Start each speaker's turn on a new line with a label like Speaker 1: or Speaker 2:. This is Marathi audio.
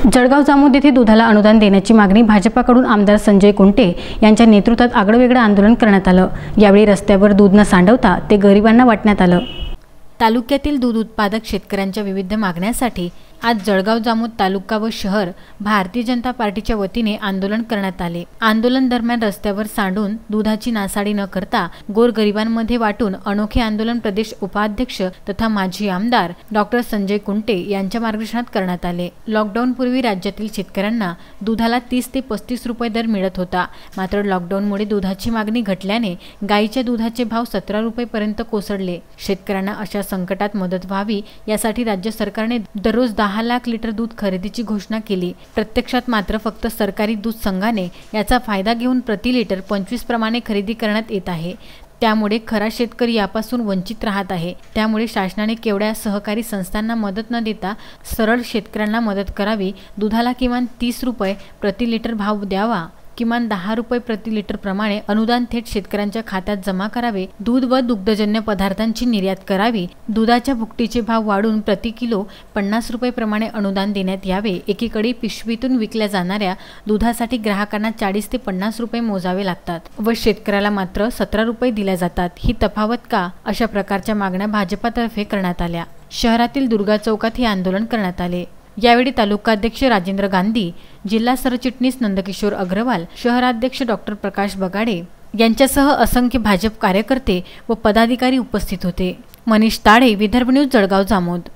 Speaker 1: जळगाव जामोद येथे दुधाला अनुदान देण्याची मागणी भाजपाकडून आमदार संजय कुंटे यांच्या नेतृत्वात आगळंवेगळं आंदोलन करण्यात आलं। यावेळी रस्त्यावर दूध न सांडवता ते गरिबांना वाटण्यात आलं। तालुक्यातील दूध उत्पादक शेतकऱ्यांच्या विविध मागण्यांसाठी आज जळगाव जामोद तालुका व शहर भारतीय जनता पार्टीच्या वतीने आंदोलन करण्यात आले। आंदोलन दरम्यान रस्त्यावर सांडून दुधाची नासाडी न करता गोरगरिबांमध्ये वाटून अनोखे आंदोलन प्रदेश उपाध्यक्ष तथा माजी आमदार डॉक्टर संजय कुंटे यांच्या मार्गदर्शनात करण्यात आले। लॉकडाऊन पूर्वी राज्यातील शेतकऱ्यांना दुधाला 30 ते 35 रुपये दर मिळत होता, मात्र लॉकडाऊनमुळे दुधाची मागणी घटल्याने गाईच्या दुधाचे भाव 17 रुपये पर्यंत कोसळले। शेतकऱ्यांना अशा संकटात मदत व्हावी यासाठी राज्य सरकारने दररोज 10 लाख लिटर दूध खरेदीची घोषणा केली। प्रत्यक्षात मात्र फक्त सरकारी दूध संघाने याचा फायदा घेऊन प्रति लिटर 25 प्रमाणे खरेदी करण्यात येत आहे। त्यामुळे खरा शेतकरी यापासून वंचित राहत आहे। त्यामुळे शासनाने केवढ्या सहकारी संस्थांना मदत न देता सरळ शेतकऱ्यांना मदत करावी। दुधाला किमान 30 रुपये प्रति लिटर भाव द्यावा, किमान 10 रुपये प्रति लिटर प्रमाणे अनुदान थेट शेतकऱ्यांच्या खात्यात जमा करावे। दूध व दुग्धजन्य पदार्थांची निर्यात करावी। दुधाच्या भुकटीचे भाव वाढून प्रति किलो 50 रुपये प्रमाणे अनुदान देण्यात यावे। एकीकडे पिशवीतून विकल्या जाणाऱ्या दुधासाठी ग्राहकांना 40 ते 50 रुपये मोजावे लागतात व शेतकऱ्याला मात्र 17 रुपये दिल्या जातात। ही तफावत का? अशा प्रकारच्या मागण्या भाजपातर्फे करण्यात आल्या। शहरातील दुर्गा चौकात हे आंदोलन करण्यात आले। यावेळी तालुकाध्यक्ष राजेंद्र गांधी, जिल्हा सरचिटणीस नंदकिशोर अग्रवाल, शहराध्यक्ष डॉक्टर प्रकाश बगाडे यांच्यासह असंख्य भाजप कार्यकर्ते व पदाधिकारी उपस्थित होते। मनीष ताडे, विदर्भ न्यूज, जळगाव जामोद।